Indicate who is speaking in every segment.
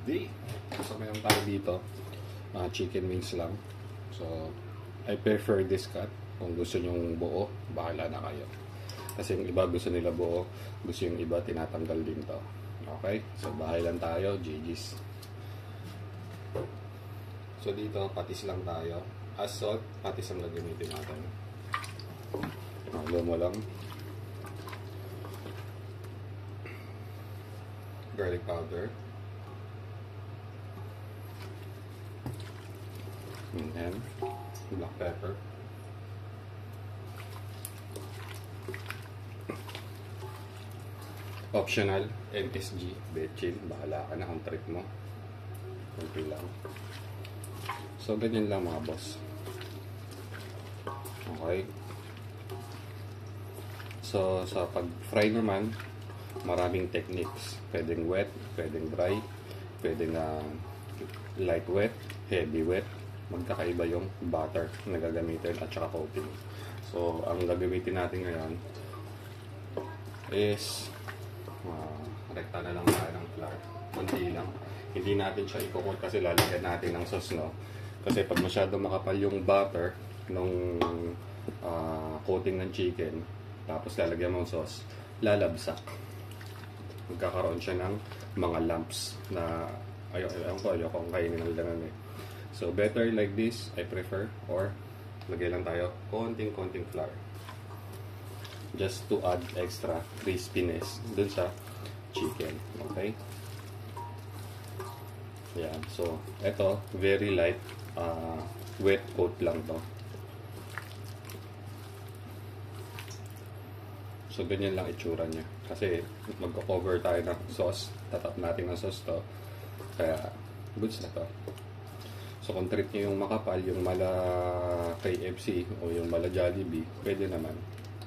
Speaker 1: day. So meron tayo dito, chicken wings lang. So I prefer this cut. Kung gusto nyong buo, bahala na kayo. Kasi yung iba gusto nila buo, gusto yung iba tinatanggal din to. Okay? So bahay lang tayo, GG's. So dito, patis lang tayo. As salt, patis ang gagamitin natin. Halo mo lang. Garlic powder. And then, black pepper. Optional, MSG, betchin. Bahala ka na kung trip mo. Kunti lang. So, ganyan lang mga boss. Okay. So, sa pag-fry naman, maraming techniques. Pwedeng wet, pwedeng dry, pwedeng light wet, heavy wet. Magkakaiba yung butter na gagamitin at saka coating. So, ang gagamitin natin ngayon is rekta na lang tayo ng flour. Kunti lang. Hindi natin siya ikukot kasi lalagyan natin ng sauce, no? Kasi pag masyado makapal yung butter nung coating ng chicken, tapos lalagyan mo ng sauce, lalabsak. Magkakaroon siya ng mga lumps na ayoko kung kainin ng ganun eh. So better like this, I prefer, or lagay lang tayo konting flour. Just to add extra crispiness dun sa chicken. Okay? Yan. So, eto, very light wet coat lang to. So, ganyan lang itsura niya. Kasi, magko-cover tayo ng sauce. Tatap natin ng sauce to. Kaya, goods na to. So, kung trip nyo yung makapal, yung mala KFC o yung mala Jollibee, pwede naman.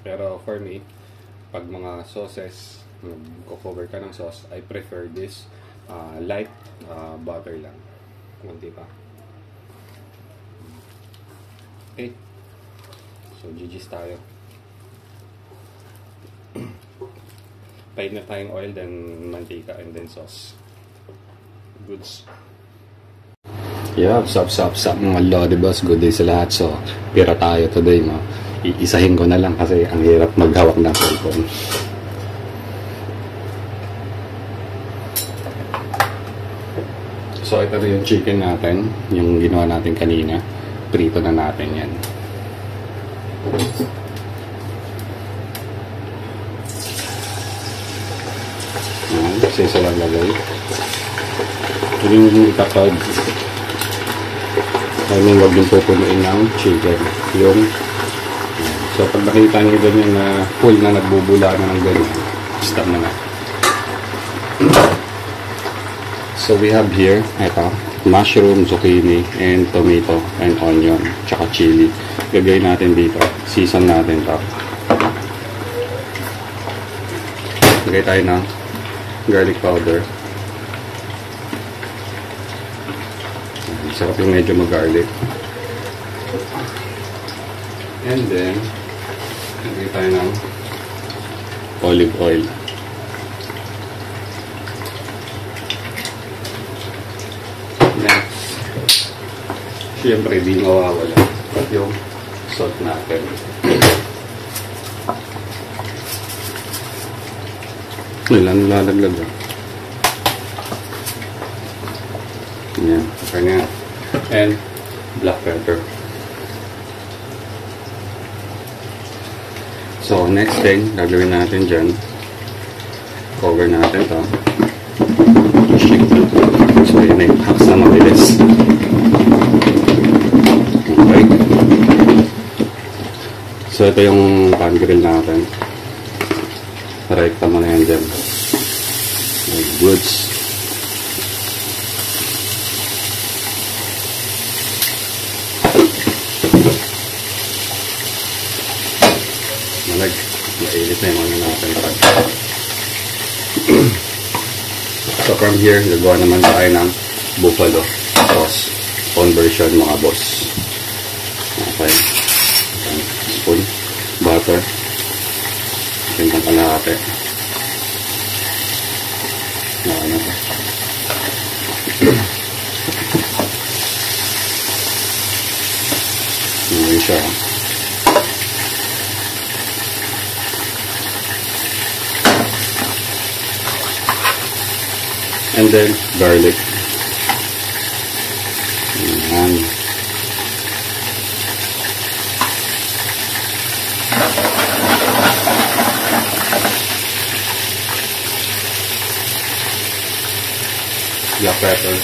Speaker 1: Pero, for me, pag mga sauces, magko-cover ka ng sauce, I prefer this light butter lang. Kunti pa. Okay. So, GG's tayo. Paid na tayong oil, then mantika, and then sauce. Goods. Yeah, sup mga lodi boss. Good day sa lahat. So, pira tayo today, no? Iisahin ko na lang kasi ang hirap maghawak ng cellphone. So, ito yung chicken natin. Yung ginawa natin kanina. Prito na natin yan. Kasi isa lang lagay. Yung kapag huwag yung pupunuin ng chicken. So, pag nakita nyo ganyan na full na nagbubula na ng ganyan, stop na na. So, we have here, ito, mushroom, zucchini, and tomato, and onion, tsaka chili. Gagawin natin dito. Season natin ito. Lagay tayo ng garlic powder. Sarap yung medyo mag-garlic. And then, lagay tayo ng olive oil. Next, siyempre di mawawala yung salt natin. Ilan lalaglag ba? Yan, kanya. And black pepper. So, next thing, gagawin natin dyan, cover natin to. So, yun na yung hacks na mabilis. Okay. So, ito yung pan grill natin. Rekta mo na yan dyan. Goods. Mainit na yung mga natin. So from here, gagawa naman tayo ng buffalo sauce conversion mga boss. Okay. Spoon, butter, sintang kalahati. Ayan siya. And then, garlic. Ayan. Black pepper.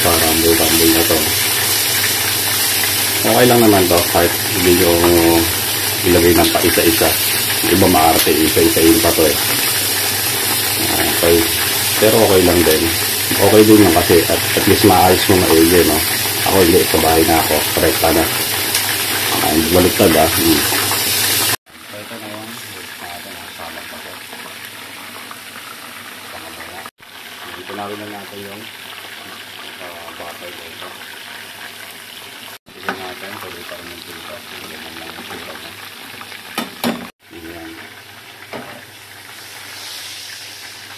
Speaker 1: Parambol-rambol na to. Okay lang naman to kahit hindi ko ilagay ng pa-isa-isa. Iba maarte, isa-isain pa to eh. Okay. Pero okay lang din. Okay din lang kasi at least maayos mo maigi, no? Ako hindi, sa bahay na ako. Correct na. Baliktad ah. So ito na yun. Salad pa ko. Dito na rin na natin yung butter dito. Dito natin. Pwede pa rin yung dito. Hindi naman lang yung dito na. Ayan.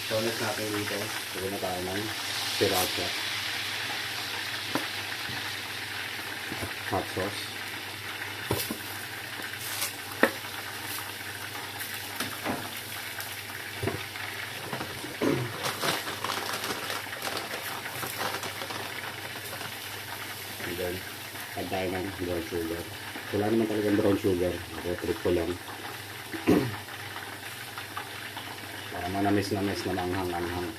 Speaker 1: So next natin dito. Pwede na tayo ng sriracha. Hot sauce. And then, add tayo ng brown sugar. Wala naman talagang brown sugar. Ako, trip ko lang. Para manamis-namis na manghang-anghang.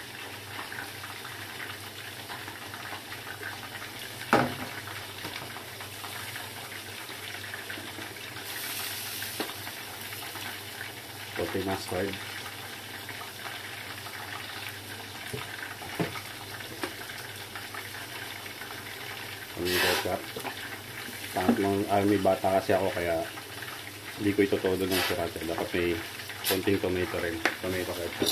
Speaker 1: Coffee mustard. Ketchup. May bata kasi ako kaya hindi ko ito todo ng sriracha. Dapat may konting tomato rin. Tomato ketchup.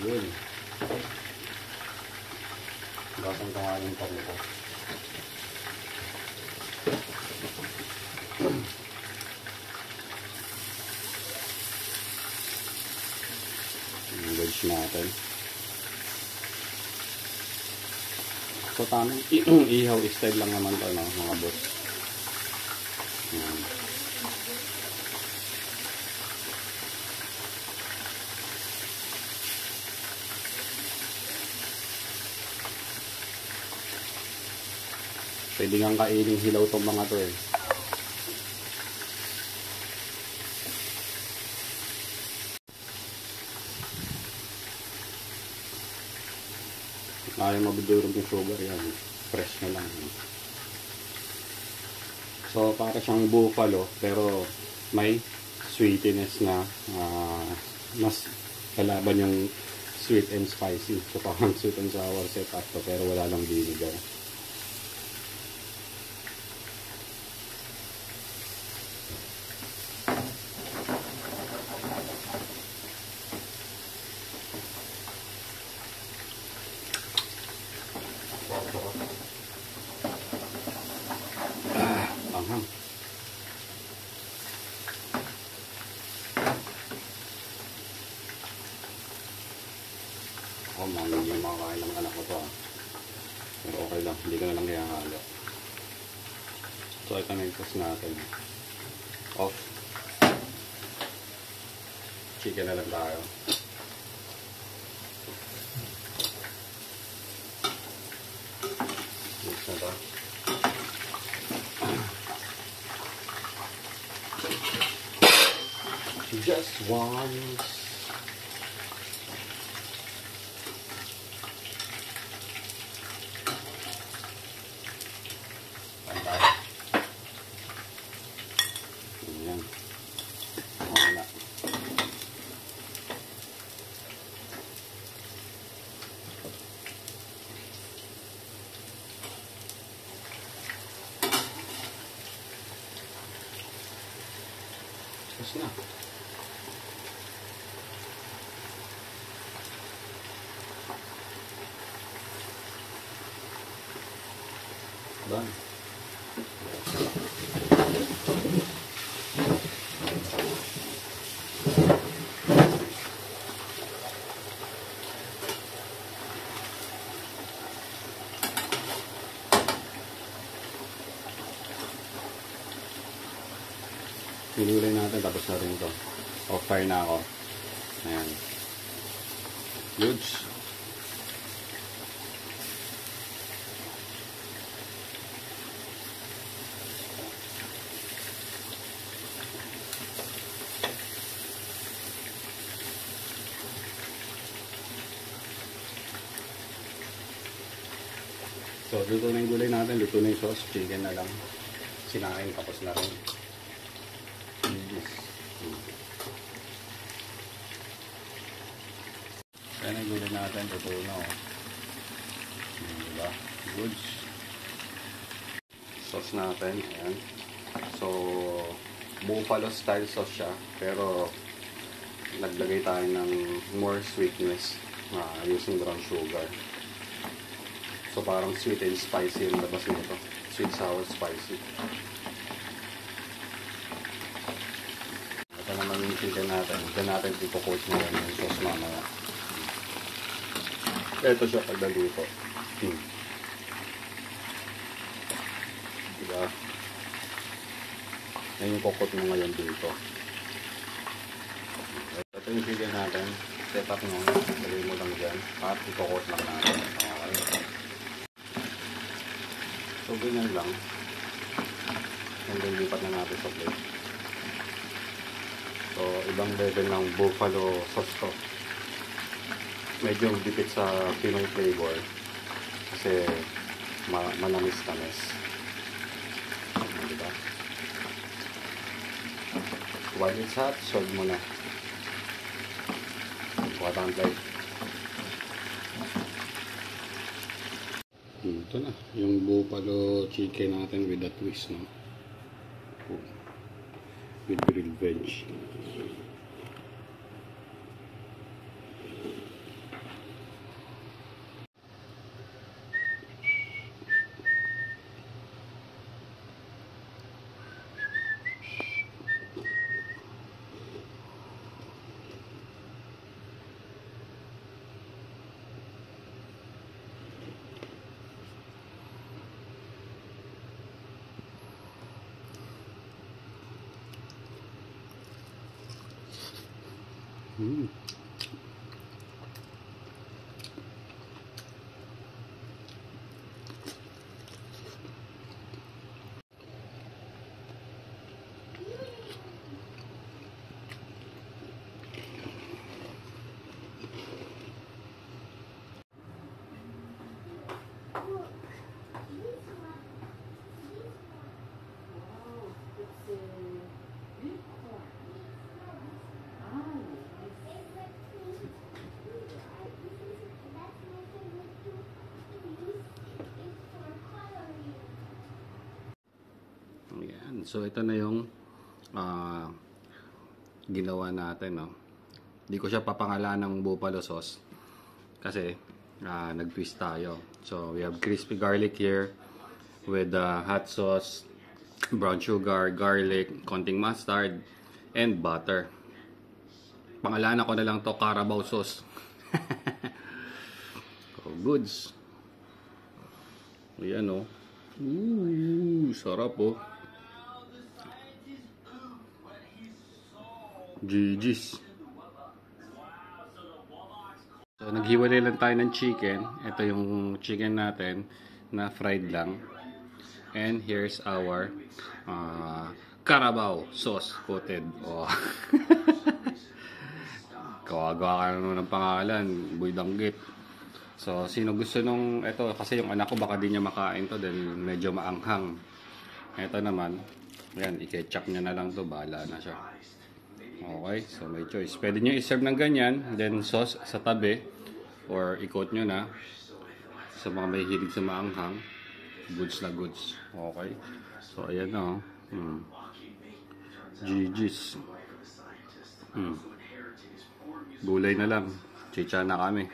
Speaker 1: Yun. Basang ka yung tomato. Wedge natin. So tamang ihaw style lang naman to, no, mga boss. Ayan. Pwede nga kainin hilaw tong mga to eh. Ayaw mabudurog yung sugar yan. Fresh na lang. So para siyang buffalo pero may sweetness na mas kalaban yung sweet and spicy. So parang sweet and sour setup to pero wala lang vinegar. Ako, hindi makakain ng anak ko to ah. Pero okay lang, hindi ko na lang kaya halo. So ito na yung sauce natin. Off. Chicken na lang tayo. Mix na to. Just once. Ayan. Wala. Sauce na. Done. Pinulay natin, tapos na rin ito. Off fire na ako. Ayan. Goods. So, luto na yung gulay natin, luto na yung sauce, chicken na lang. Sinain, tapos na rin. Kaya na yung gulay natin, luto na oh. Diba? Goods. Sauce natin, ayan. So, buffalo style sauce siya, pero naglagay tayo ng more sweetness using brown sugar. So parang sweet and spicy yung labas nito. Sweet, sour, spicy. Ito naman yung chicken natin. Ito natin ipokot na yung sauce mamaya. Ito siya pagdaluto. Diba? Yan yung kokot mo ngayon dito. Ito yung chicken natin. Set up nyo. Lagay mo lang dyan. At ipokot lang natin. Okay. So, ganyan lang. And then, lipat na natin sa plate. So, ibang level ng buffalo sauce to. Medyo dipit sa Pinoy flavor. Kasi, manamis-tamis. Diba? While it's hot, solve mo na. Kuha tayong plate. Ito na, yung buffalo chicken natin with a twist, no? With grilled veg. Ayan. So ito na yung ginawa natin, no? Hindi ko siya papangalan ng buffalo sauce kasi nag-twist tayo. So we have crispy garlic here with hot sauce, brown sugar, garlic, konting mustard, and butter. Pangalanan ko na lang to Carabao sauce. Oh, goods. Ayan, oh. Ooh, sarap, oh. GG's. So, naghiwalay lang tayo ng chicken. Ito yung chicken natin na fried lang. And here's our Carabao sauce coated. Oh. Kawaga ka naman ng pangalan. Boy Danggit. So, sino gusto nung ito? Kasi yung anak ko baka di niya makain to dahil medyo maanghang. Ito naman, yan, i-ketchup niya na lang to. Bahala na siya. Okay, so may choice. Pwede nyo i-serve ng ganyan, then sauce sa tabi, or i-coat nyo na sa mga may hilig sa maanghang. Goods na goods. Okay, so ayan na. GG's. Gulay na lang. Chicha na kami.